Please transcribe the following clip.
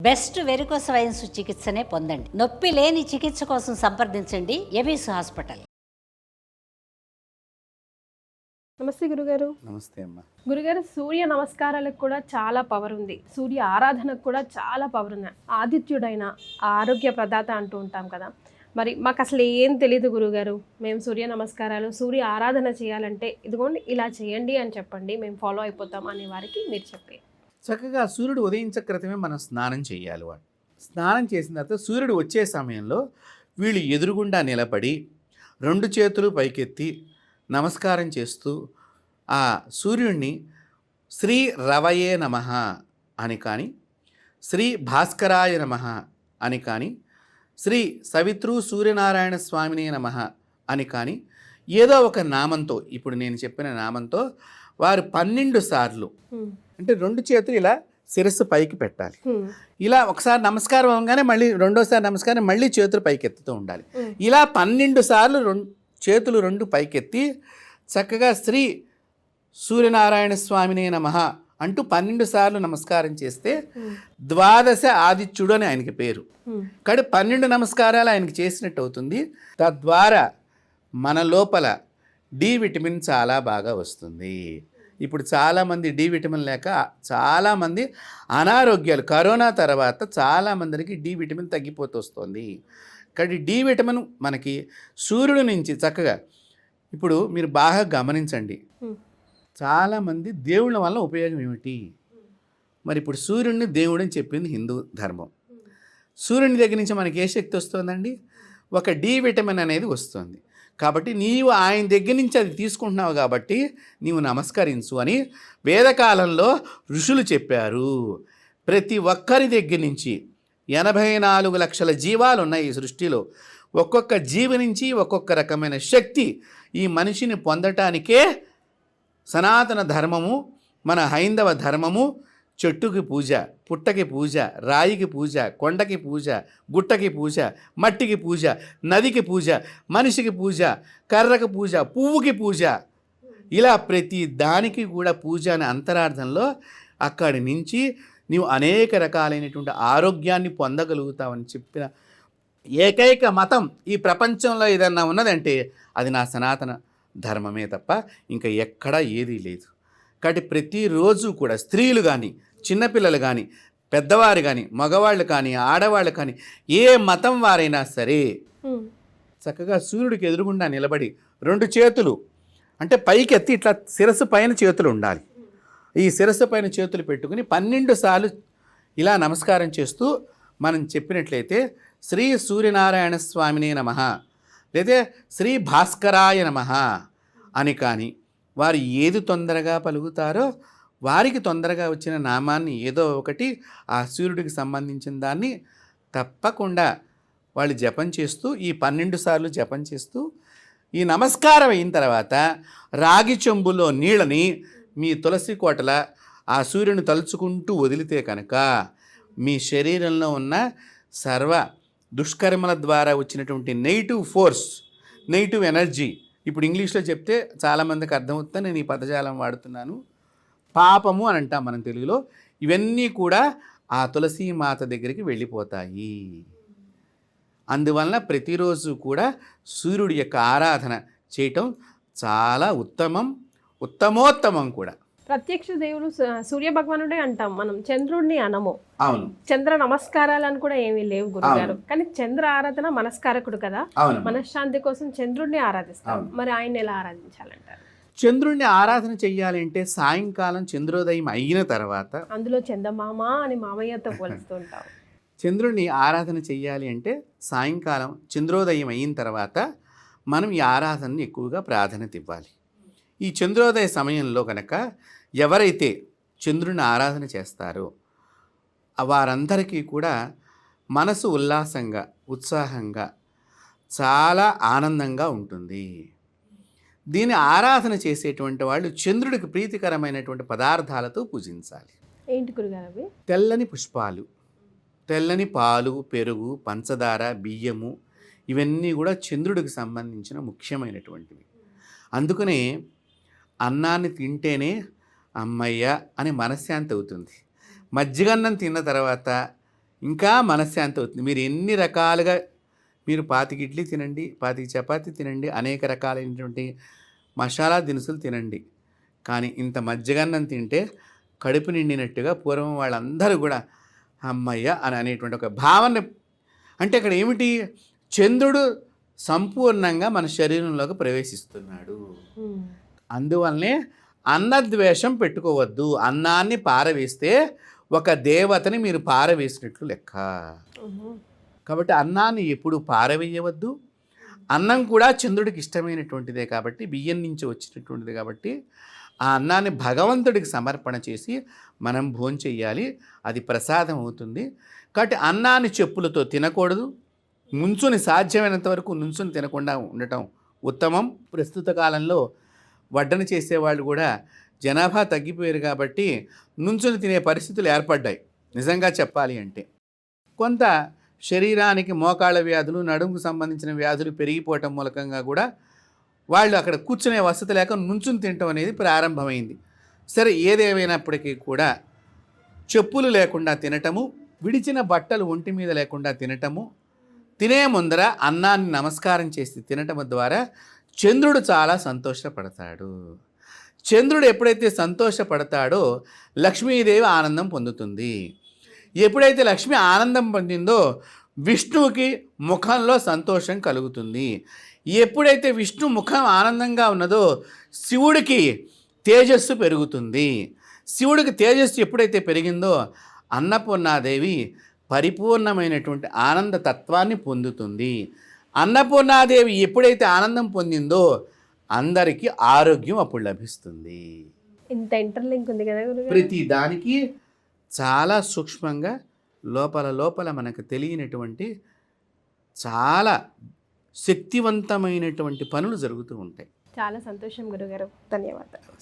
Best varicose veins చికిత్సనే పొందండి. నొప్పి లేని చికిత్స కోసం సంప్రదించండి ఎబిస్ హాస్పిటల్. నమస్తే గురుగారు. నమస్తే అమ్మా. గురుగారు, సూర్య నమస్కారాలకు కూడా చాలా పవర్ ఉంది, సూర్య ఆరాధనకు కూడా చాలా పవర్ ఉంది. ఆదిత్యుడైన ఆరోగ్య ప్రదాత అంటూ ఉంటాం కదా. మరి మాకు అసలు ఏం తెలియదు గురుగారు. మేము సూర్య నమస్కారాలు, సూర్య ఆరాధన చేయాలంటే ఇదిగోండి ఇలా చేయండి అని చెప్పండి, మేము ఫాలో అయిపోతాం అనే వారికి మీరు చెప్పే. చక్కగా సూర్యుడు ఉదయించే క్రితమే మనం స్నానం చేయాలి. వాడు స్నానం చేసిన తర్వాత సూర్యుడు వచ్చే సమయంలో వీళ్ళు ఎదురుగుండా నిలబడి 2 చేతులు పైకెత్తి నమస్కారం చేస్తూ ఆ సూర్యుడిని శ్రీ రవయే నమః అని కానీ, శ్రీ భాస్కరాయ నమః అని కానీ, శ్రీ సవిత్రు సూర్యనారాయణ స్వామినే నమః అని కానీ, ఏదో ఒక నామంతో, ఇప్పుడు నేను చెప్పిన నామంతో వారు 12 సార్లు, అంటే 2 చేతులు ఇలా శిరస్సు పైకి పెట్టాలి. ఇలా ఒకసారి నమస్కారం అవగానే మళ్ళీ రెండోసారి నమస్కారం, మళ్ళీ చేతులు పైకెత్తుతూ ఉండాలి. ఇలా 12 సార్లు చేతులు 2 పైకెత్తి చక్కగా శ్రీ సూర్యనారాయణ స్వామినే నమః అంటూ 12 సార్లు నమస్కారం చేస్తే ద్వాదశ ఆదిత్యుడు అని ఆయనకి పేరు. కానీ 12 నమస్కారాలు ఆయనకి చేసినట్టు అవుతుంది. తద్వారా మన లోపల డి విటమిన్ చాలా బాగా వస్తుంది. ఇప్పుడు చాలామంది డి విటమిన్ లేక చాలామంది అనారోగ్యాలు, కరోనా తర్వాత చాలామందికి డి విటమిన్ తగ్గిపోతూ వస్తుంది. కాబట్టి డి విటమిన్ మనకి సూర్యుడి నుంచి చక్కగా, ఇప్పుడు మీరు బాగా గమనించండి, చాలామంది దేవుళ్ళ వల్ల ఉపయోగం ఏమిటి? మరి ఇప్పుడు సూర్యుడిని దేవుడు అని చెప్పింది హిందూ ధర్మం. సూర్యుని దగ్గర నుంచి మనకి ఏ శక్తి వస్తుందండి? ఒక డి విటమిన్ అనేది వస్తుంది. కాబట్టి నీవు ఆయన దగ్గర నుంచి అది తీసుకుంటున్నావు కాబట్టి నీవు నమస్కరించు అని వేదకాలంలో ఋషులు చెప్పారు. ప్రతి ఒక్కరి దగ్గర నుంచి 84 లక్షల జీవాలు ఉన్నాయి ఈ సృష్టిలో. ఒక్కొక్క జీవి నుంచి ఒక్కొక్క రకమైన శక్తి ఈ మనిషిని పొందటానికే సనాతన ధర్మము, మన హైందవ ధర్మము చెట్టుకి పూజ, పుట్టకి పూజ, రాయికి పూజ, కొండకి పూజ, గుట్టకి పూజ, మట్టికి పూజ, నదికి పూజ, మనిషికి పూజ, కర్రకు పూజ, పువ్వుకి పూజ, ఇలా ప్రతి దానికి కూడా పూజ అనే అంతరార్థంలో అక్కడి నుంచి నీవు అనేక రకాలైనటువంటి ఆరోగ్యాన్ని పొందగలుగుతావని చెప్పిన ఏకైక మతం ఈ ప్రపంచంలో ఏదన్నా ఉన్నదంటే అది నా సనాతన ధర్మమే తప్ప ఇంకా ఎక్కడా ఏదీ లేదు. కాబట్టి ప్రతిరోజు కూడా స్త్రీలు కానీ, చిన్నపిల్లలు కానీ, పెద్దవారు కానీ, మగవాళ్ళు కానీ, ఆడవాళ్ళు కానీ, ఏ మతం వారైనా సరే చక్కగా సూర్యుడికి ఎదురుగుండా నిలబడి 2 చేతులు అంటే పైకెత్తి ఇట్లా శిరస్సు పైన చేతులు ఉండాలి. ఈ శిరస్సు పైన చేతులు పెట్టుకుని 12 సార్లు ఇలా నమస్కారం చేస్తూ మనం చెప్పినట్లయితే శ్రీ సూర్యనారాయణ స్వామినే నమః లేదా శ్రీ భాస్కరాయ నమః అని కానీ, వారు ఏది తొందరగా పలుకుతారో వారికి తొందరగా వచ్చిన నామాన్ని ఏదో ఒకటి ఆ సూర్యుడికి సంబంధించిన దాన్ని తప్పకుండా వాళ్ళు జపం చేస్తూ ఈ 12 సార్లు జపం చేస్తూ ఈ నమస్కారం అయిన తర్వాత రాగి చెంబులో నీళ్ళని మీ తులసి కోటల ఆ సూర్యుని తలుచుకుంటూ వదిలితే కనుక మీ శరీరంలో ఉన్న సర్వ దుష్కర్మల ద్వారా వచ్చినటువంటి నెగిటివ్ ఫోర్స్, నెగిటివ్ ఎనర్జీ, ఇప్పుడు ఇంగ్లీష్లో చెప్తే చాలామందికి అర్థమవుతుంది, నేను ఈ పదజాలం వాడుతున్నాను, పాపము అని అంటాం మనం తెలుగులో, ఇవన్నీ కూడా ఆ తులసి మాత దగ్గరికి వెళ్ళిపోతాయి. అందువలన ప్రతిరోజు కూడా సూర్యుడి యొక్క ఆరాధన చేయటం చాలా ఉత్తమోత్తమం కూడా. ప్రత్యక్ష దేవుడు సూర్య భగవానుడే అంటాం మనం, చంద్రుడిని అనము. అవును, చంద్ర నమస్కారాలను కూడా ఏమీ లేవు గురుగారు. కానీ చంద్ర ఆరాధన మనస్కారకుడు కదా, మనశ్శాంతి కోసం చంద్రుడిని ఆరాధిస్తాం. మరి ఆయన ఎలా ఆరాధించాలంటారు? చంద్రుడిని ఆరాధన చెయ్యాలంటే సాయంకాలం చంద్రోదయం అయిన తర్వాత, అందులో చందమామ అని మామయ్యతో పోలుస్తూ ఉంటాం. చంద్రుడిని ఆరాధన చెయ్యాలి అంటే సాయంకాలం చంద్రోదయం అయిన తర్వాత మనం ఈ ఆరాధనని ఎక్కువగా ప్రాధాన్యత ఇవ్వాలి. ఈ చంద్రోదయ సమయంలో కనుక ఎవరైతే చంద్రుని ఆరాధన చేస్తారో వారందరికీ కూడా మనసు ఉల్లాసంగా, ఉత్సాహంగా, చాలా ఆనందంగా ఉంటుంది. దీన్ని ఆరాధన చేసేటువంటి వాళ్ళు చంద్రుడికి ప్రీతికరమైనటువంటి పదార్థాలతో పూజించాలి. ఏంటి గురుగారు అవి? తెల్లని పుష్పాలు, తెల్లని పాలు, పెరుగు, పంచదార, బియ్యము, ఇవన్నీ కూడా చంద్రుడికి సంబంధించిన ముఖ్యమైనటువంటివి. అందుకనే అన్నాన్ని తింటేనే అమ్మయ్య అని మనశ్శాంతి అవుతుంది. మజ్జిగన్నం తిన్న తర్వాత ఇంకా మనశ్శాంతి అవుతుంది. మీరు ఎన్ని రకాలుగా మీరు 25 ఇడ్లీ తినండి, 25 చపాతీ తినండి, అనేక రకాలైనటువంటి మసాలా దినుసులు తినండి, కానీ ఇంత మజ్జిగన్నం తింటే కడుపు నిండినట్టుగా పూర్వం వాళ్ళందరూ కూడా అమ్మయ్య అని అనేటువంటి ఒక భావన. అంటే ఇక్కడ ఏమిటి, చంద్రుడు సంపూర్ణంగా మన శరీరంలోకి ప్రవేశిస్తున్నాడు. అందువల్లనే అన్నద్వేషం పెట్టుకోవద్దు. అన్నాన్ని పారవేస్తే ఒక దేవతని మీరు పారవేసినట్లు లెక్క. కాబట్టి అన్నాన్ని ఎప్పుడు పారవేయవద్దు. అన్నం కూడా చంద్రుడికి ఇష్టమైనటువంటిదే కాబట్టి, బియ్యం నుంచి వచ్చినటువంటిది కాబట్టి ఆ అన్నాన్ని భగవంతుడికి సమర్పణ చేసి మనం భోంచెయ్యాలి. అది ప్రసాదం అవుతుంది. కాబట్టి అన్నాన్ని చెప్పులతో తినకూడదు. నుంచుని సాధ్యమైనంత వరకు నుంచుని తినకుండా ఉండటం ఉత్తమం. ప్రస్తుత కాలంలో వడ్డన చేసేవాళ్ళు కూడా జనాభా తగ్గిపోయారు కాబట్టి నుంచుని తినే పరిస్థితులు ఏర్పడ్డాయి. నిజంగా చెప్పాలి అంటే కొంత శరీరానికి మోకాళ్ళ వ్యాధులు, నడుముకు సంబంధించిన వ్యాధులు పెరిగిపోవటం మూలకంగా కూడా వాళ్ళు అక్కడ కూర్చునే వసతి లేక నుంచుని తినటం అనేది ప్రారంభమైంది. సరే, ఏదేమైనప్పటికీ కూడా చెప్పులు లేకుండా తినటము, విడిచిన బట్టలు ఒంటి మీద లేకుండా తినటము, తినే ముందర అన్నాన్ని నమస్కారం చేసి తినటం ద్వారా చంద్రుడు చాలా సంతోషపడతాడు. చంద్రుడు ఎప్పుడైతే సంతోషపడతాడో లక్ష్మీదేవి ఆనందం పొందుతుంది. ఎప్పుడైతే లక్ష్మి ఆనందం పొందిందో విష్ణువుకి ముఖంలో సంతోషం కలుగుతుంది. ఎప్పుడైతే విష్ణు ముఖం ఆనందంగా ఉన్నదో శివుడికి తేజస్సు పెరుగుతుంది. శివుడికి తేజస్సు ఎప్పుడైతే పెరిగిందో అన్నపూర్ణాదేవి పరిపూర్ణమైనటువంటి ఆనంద తత్వాన్ని పొందుతుంది. అన్నపూర్ణాదేవి ఎప్పుడైతే ఆనందం పొందిందో అందరికీ ఆరోగ్యం అప్పుడు లభిస్తుంది. ఇంత ఇంటర్లింక్ ఉంది కదా గురుగారు. ప్రతి దానికి చాలా సూక్ష్మంగా లోపల మనకు తెలియనటువంటి చాలా శక్తివంతమైనటువంటి పనులు జరుగుతూ ఉంటాయి. చాలా సంతోషం గురుగారు. ధన్యవాదాలు.